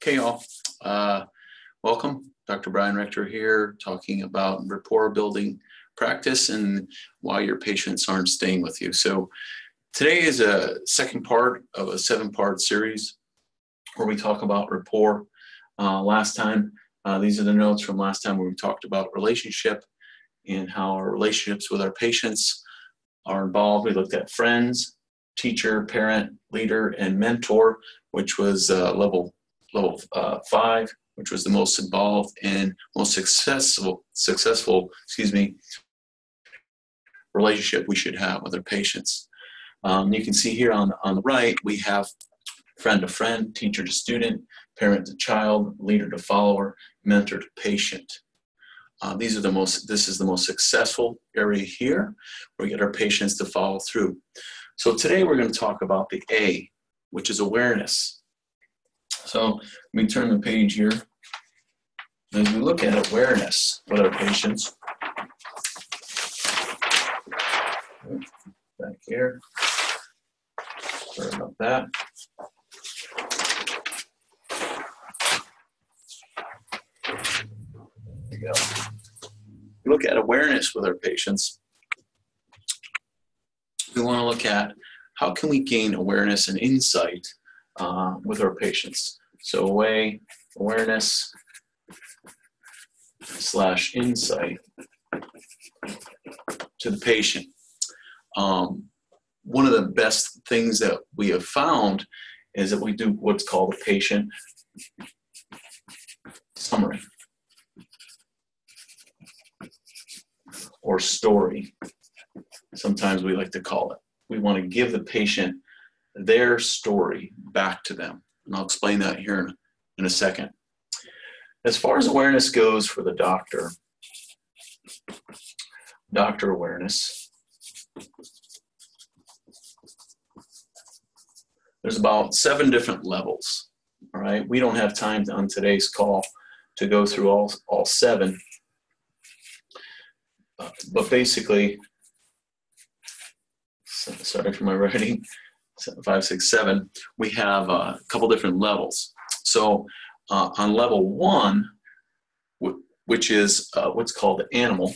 Okay, all. Welcome. Dr. Brian Rector here, talking about rapport building practice and why your patients aren't staying with you. So today is a second part of a 7-part series where we talk about rapport. Last time, these are the notes from last time where we talked about relationship and how our relationships with our patients are involved. We looked at friends, teacher, parent, leader, and mentor, which was level 5, which was the most involved and most successful relationship we should have with our patients. You can see here on the right, we have friend to friend, teacher to student, parent to child, leader to follower, mentor to patient. This is the most successful area here, where we get our patients to follow through. So today we're going to talk about the A, which is awareness. So let me turn the page here. As we look at awareness with our patients, back here, sorry about that. There we go. We look at awareness with our patients. We want to look at how can we gain awareness and insight with our patients. So awareness / insight to the patient. One of the best things that we have found is that we do what's called a patient summary or story. Sometimes we like to call it. We want to give the patient their story back to them. And I'll explain that here in a second. As far as awareness goes for the doctor awareness, there's about 7 different levels. All right, we don't have time on today's call to go through all 7. But basically, sorry for my writing, 5, 6, 7, we have a couple different levels. So on level 1, which is what's called animal,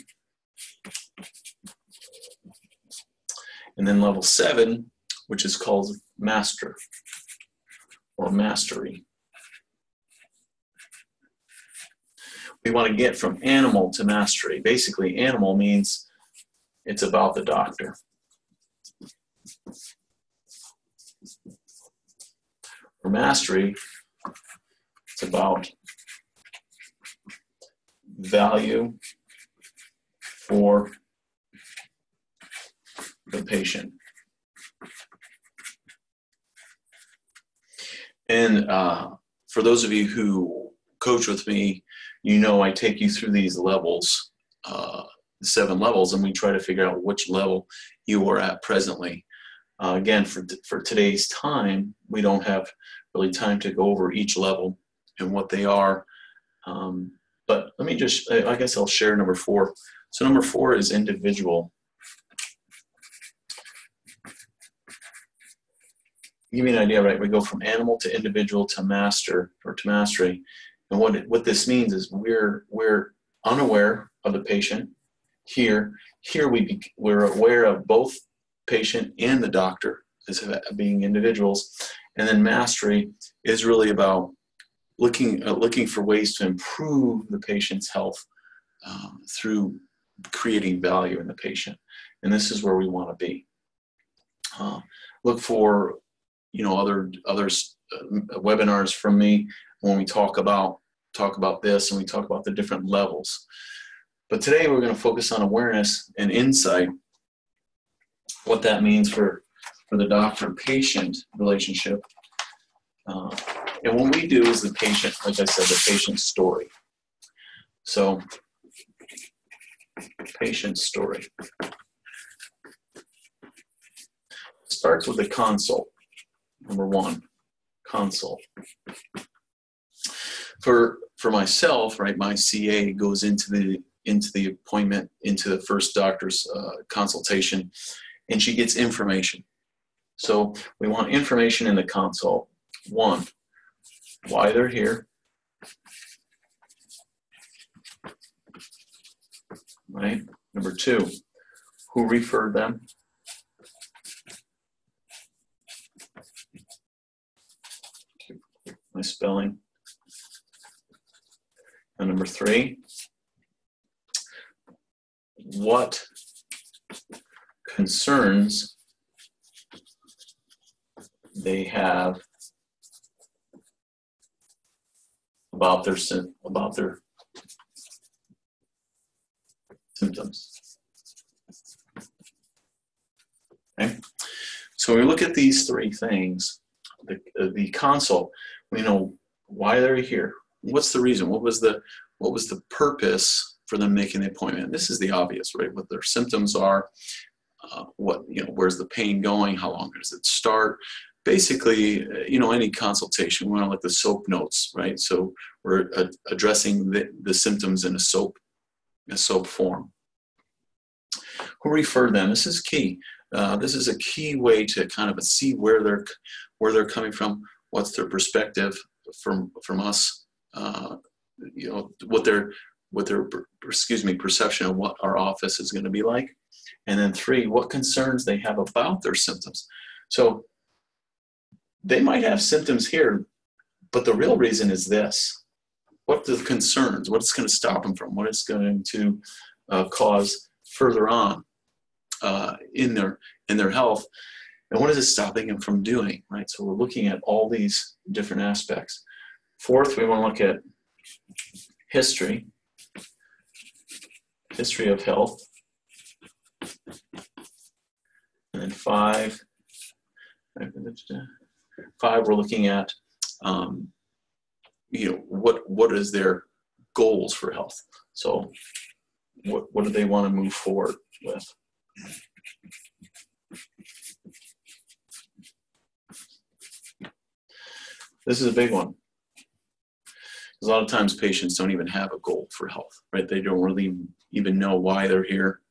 and then level 7, which is called master or mastery. We want to get from animal to mastery. Basically, animal means it's about the doctor. For mastery, it's about value for the patient. And for those of you who coach with me, you know I take you through these levels, 7 levels, and we try to figure out which level you are at presently. Again, for today's time, we don't have really time to go over each level and what they are. But let me just, I guess I'll share number 4. So number 4 is individual. Give me an idea, right? We go from animal to individual to master or to mastery. And what this means is we're unaware of the patient. Here we're aware of both patient and the doctor as being individuals. And then mastery is really about looking for ways to improve the patient's health through creating value in the patient. And this is where we want to be. Look for other webinars from me when we talk about this and we talk about the different levels. But today we're going to focus on awareness and insight, what that means for the doctor-patient relationship. And what we do is the patient, like I said, the patient story. So, patient story. Starts with a consult. Number 1, consult. For myself, right, my CA goes into the appointment, into the first doctor's consultation, and she gets information. So we want information in the consult. 1, why they're here, right? Number 2, who referred them. My spelling. And number 3, what concerns they have about their symptoms. Okay, so we look at these 3 things. The consult, we know why they're here. What's the reason? What was the purpose for them making the appointment? This is the obvious, right? What their symptoms are, where's the pain going? How long does it start? Basically, any consultation, we want to look at the SOAP notes, right? So we're addressing the symptoms in a SOAP form. Who referred them? This is key. This is a key way to kind of see where they're coming from, what's their perspective from us, what their perception of what our office is going to be like. And then 3, what concerns they have about their symptoms. So they might have symptoms here, but the real reason is this. What are the concerns? What's going to stop them from? What is going to cause further on in their health? And what is it stopping them from doing, right? So we're looking at all these different aspects. 4th, we want to look at history of health. And then 5, we're looking at, what is their goals for health? So what do they want to move forward with? This is a big one. A lot of times patients don't even have a goal for health, right? They don't really even know why they're here,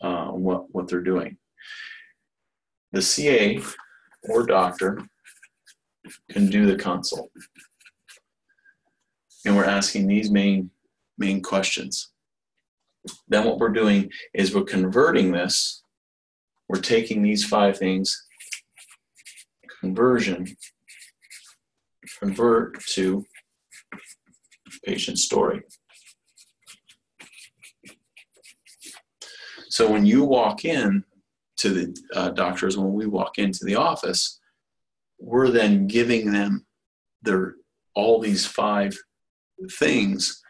what they're doing. The CA or doctor can do the consult. And we're asking these main questions. Then what we're doing is we're converting this. We're taking these 5 things, convert to patient story. So when you walk in to the doctors, when we walk into the office, we're then giving them all these 5 things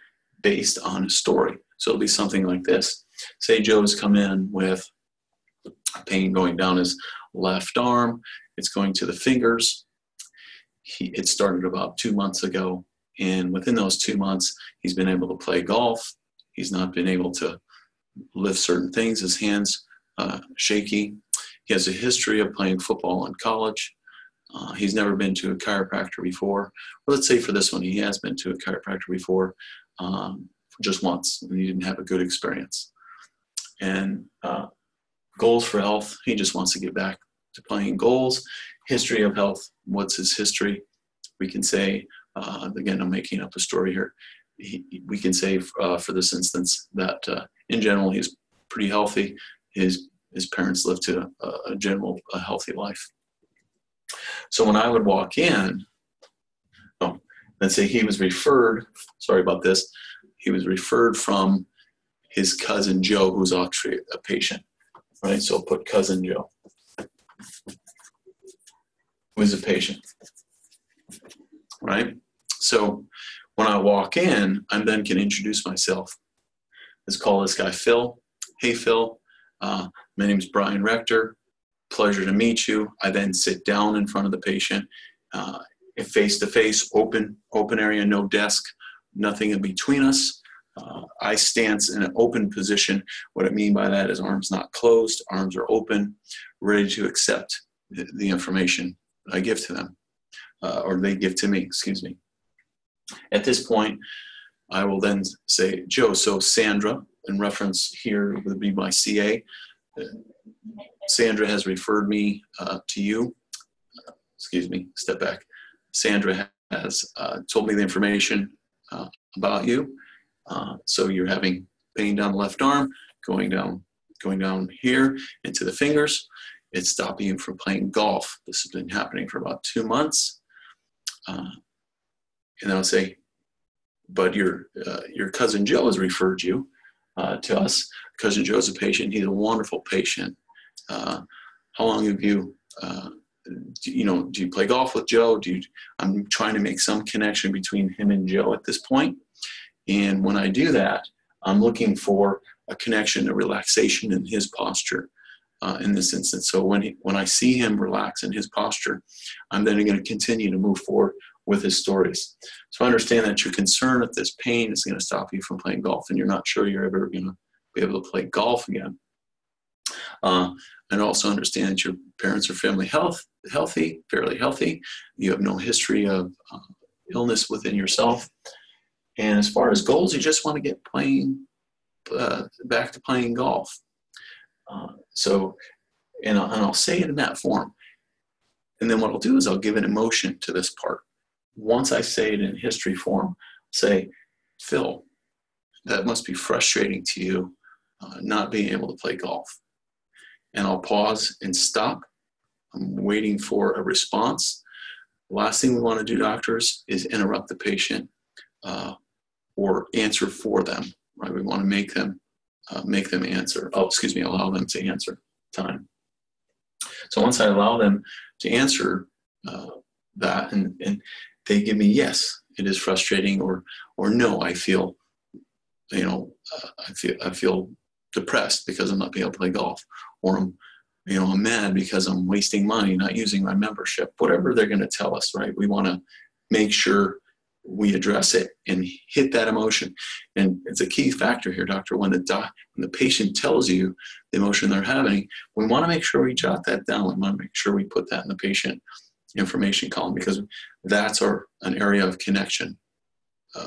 based on a story. So it'll be something like this. Say Joe's come in with pain going down his left arm. It's going to the fingers. It started about 2 months ago. And within those 2 months, he's been able to play golf. He's not been able to lift certain things. His hands shaky. He has a history of playing football in college. He's never been to a chiropractor before. Well, let's say for this one, he has been to a chiropractor before, just once, and he didn't have a good experience. And goals for health, he just wants to get back to playing goals. History of health, what's his history? We can say, again, I'm making up a story here. We can say, for this instance, that in general, he's pretty healthy. His parents lived to a healthy life. So when I would walk in, let's say he was referred, sorry about this, he was referred from his cousin Joe, who's actually a patient, right? So I'll put cousin Joe, who is a patient, right? So when I walk in, I then can introduce myself. Let's call this guy Phil. Hey, Phil, my name is Brian Rector. Pleasure to meet you. I then sit down in front of the patient, face-to-face, open area, no desk, nothing in between us. I stance in an open position. What I mean by that is arms not closed, arms are open, ready to accept the information I give to them, or they give to me, excuse me. At this point, I will then say, Joe, so Sandra, in reference here would be my CA. Sandra has referred me to you. Excuse me, step back. Sandra has told me the information about you. So you're having pain down the left arm, going down here into the fingers. It's stopping you from playing golf. This has been happening for about 2 months. And I'll say, but your cousin Joe has referred you to us. Cousin Joe's a patient. He's a wonderful patient. How long have you, do you play golf with Joe? I'm trying to make some connection between him and Joe at this point. And when I do that, I'm looking for a connection, a relaxation in his posture in this instance. So when I see him relax in his posture, I'm then going to continue to move forward with his stories. So I understand that your concern with this pain is going to stop you from playing golf, and you're not sure you're ever going to be able to play golf again. And also understand that your parents are fairly healthy. You have no history of illness within yourself. And as far as goals, you just want to get back to playing golf. And I'll say it in that form. And then what I'll do is I'll give an emotion to this part. Once I say it in history form, say, Phil, that must be frustrating to you, not being able to play golf. And I'll pause and stop. I'm waiting for a response. The last thing we want to do, doctors, is interrupt the patient or answer for them. Right? We want to make them answer. Allow them to answer time. So once I allow them to answer that, and they give me yes, it is frustrating, or no, I feel, I feel depressed because I'm not being able to play golf, or I'm mad because I'm wasting money not using my membership. Whatever they're going to tell us, right? We want to make sure we address it and hit that emotion. And it's a key factor here, doctor. When the patient tells you the emotion they're having, we want to make sure we jot that down. We want to make sure we put that in the patient information column, because that's an area of connection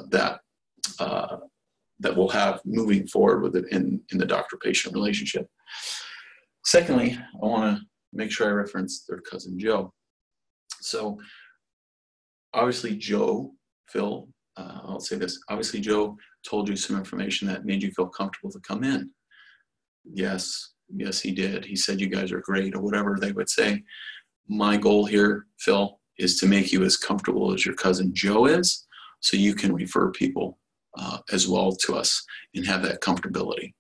that we'll have moving forward with it in the doctor-patient relationship. Secondly, I want to make sure I reference their cousin Joe. So obviously Phil, I'll say this. Obviously, Joe told you some information that made you feel comfortable to come in. Yes, he did. He said you guys are great, or whatever they would say. My goal here, Phil, is to make you as comfortable as your cousin Joe is, so you can refer people as well to us and have that comfortability.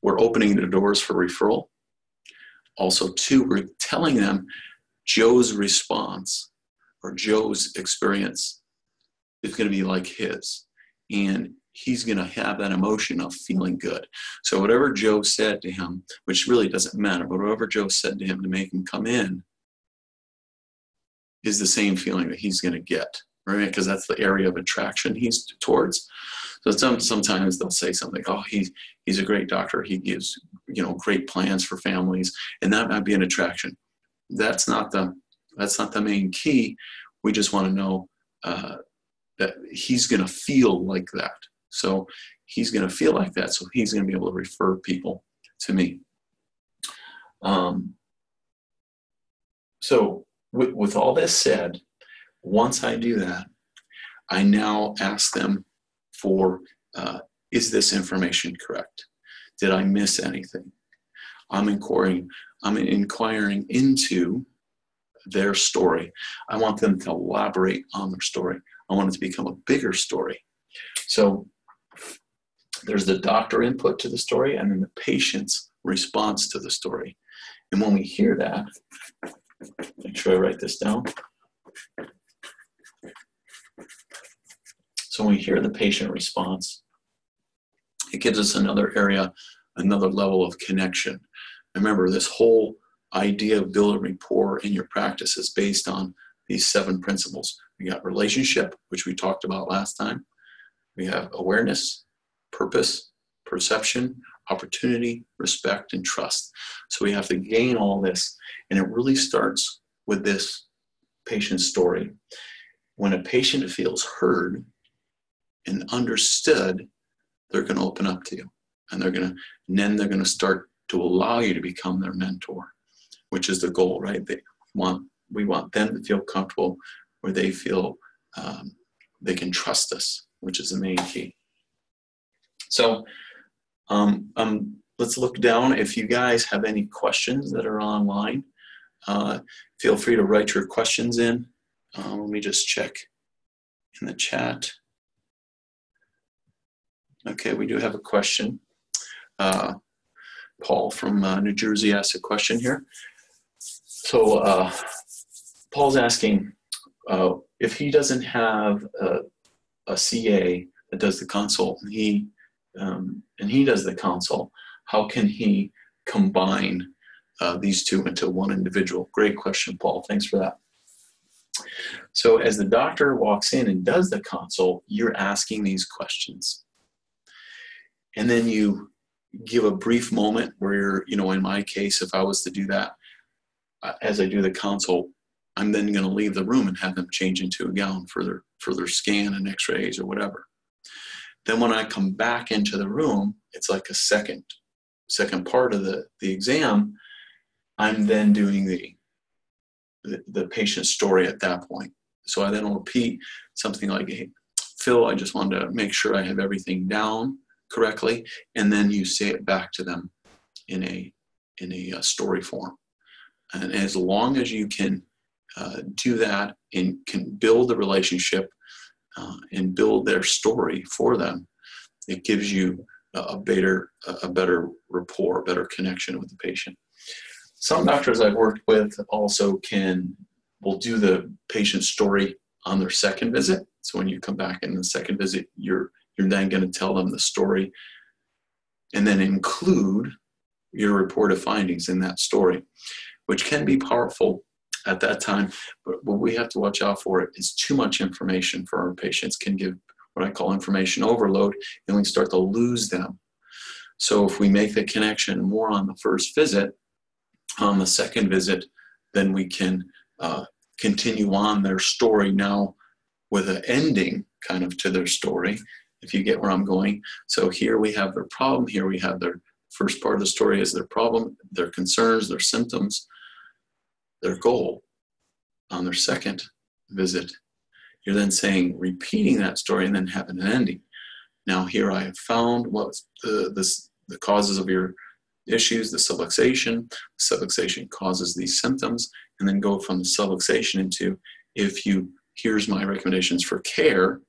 We're opening the doors for referral. Also, too, we're telling them Joe's response or Joe's experience is going to be like his, and he's going to have that emotion of feeling good. So whatever Joe said to him, which really doesn't matter, but whatever Joe said to him to make him come in is the same feeling that he's going to get, right? Because that's the area of attraction he's towards. So sometimes they'll say something, oh, he's a great doctor. He gives, great plans for families, and that might be an attraction. That's not the main key. We just want to know that he's going to feel like that. So he's going to feel like that. So he's going to be able to refer people to me. So with all this said, once I do that, I now ask them for, is this information correct? Did I miss anything? I'm inquiring into their story. I want them to elaborate on their story. I want it to become a bigger story. So there's the doctor input to the story, and then the patient's response to the story. And when we hear that, make sure I write this down. So when we hear the patient response, it gives us another level of connection. Remember, this whole idea of building rapport in your practice is based on these 7 principles. We got relationship, which we talked about last time. We have awareness, purpose, perception, opportunity, respect, and trust. So we have to gain all this. And it really starts with this patient story. When a patient feels heard and understood, they're going to open up to you. And then they're going to start to allow you to become their mentor, which is the goal, right? We want them to feel comfortable where they feel they can trust us, which is the main key. So let's look down. If you guys have any questions that are online, feel free to write your questions in. Let me just check in the chat. Okay, we do have a question. Paul from New Jersey asked a question here. So Paul's asking, if he doesn't have a CA that does the consult, and he does the consult, how can he combine these two into one individual? Great question, Paul. Thanks for that. So as the doctor walks in and does the consult, you're asking these questions. And then you give a brief moment where you're, in my case, if I was to do that, as I do the consult, I'm then going to leave the room and have them change into a gown for their scan and x-rays or whatever. Then when I come back into the room, it's like a second part of the exam. I'm then doing the patient's story at that point. So I then repeat something like, hey, Phil, I just wanted to make sure I have everything down correctly, and then you say it back to them in a story form. And as long as you can do that and can build the relationship and build their story for them, it gives you a better rapport, a better connection with the patient. Some doctors I've worked with also will do the patient's story on their second visit. So when you come back in the second visit, you're then going to tell them the story and then include your report of findings in that story, which can be powerful at that time. But what we have to watch out for is too much information for our patients can give what I call information overload, and we start to lose them. So if we make the connection more on the first visit, on the second visit, then we can continue on their story now with an ending kind of to their story, if you get where I'm going. So here we have their problem, here we have their first part of the story is their problem, their concerns, their symptoms, their goal. On their second visit, you're then saying, repeating that story and then having an ending. Now here I have found what's the causes of your issues, the subluxation. The subluxation causes these symptoms, and then go from the subluxation into, here's my recommendations for care,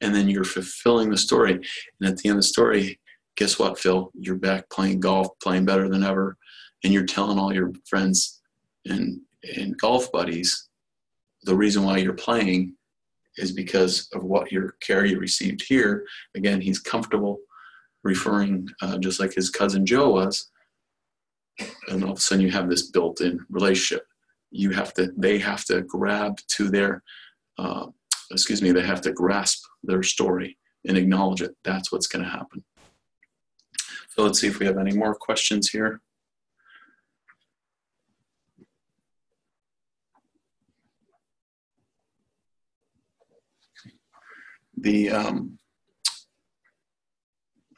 and then you're fulfilling the story. And at the end of the story, guess what, Phil? You're back playing golf, playing better than ever, and you're telling all your friends and golf buddies the reason why you're playing is because of what your care you received here. Again, he's comfortable referring, just like his cousin Joe was, and all of a sudden you have this built-in relationship. They have to grab to their, they have to grasp their story and acknowledge it. That's what's going to happen. So let's see if we have any more questions here.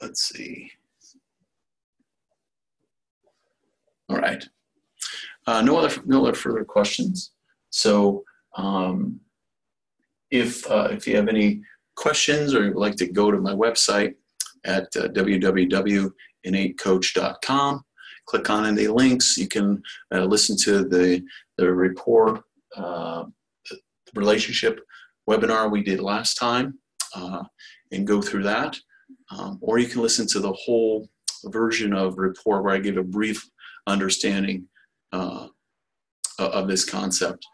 Let's see. All right. No other further questions. So if you have any questions or you'd like to go to my website at www.innatecoach.com, click on any links. You can listen to the rapport relationship webinar we did last time and go through that. Or you can listen to the whole version of rapport where I give a brief understanding of this concept.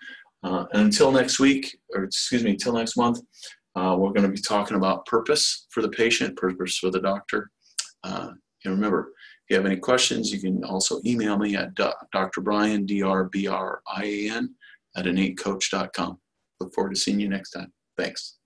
Until next week, until next month, we're going to be talking about purpose for the patient, purpose for the doctor. And remember, if you have any questions, you can also email me at Dr. Brian, DRBRIAN, @innatecoach.com. Look forward to seeing you next time. Thanks.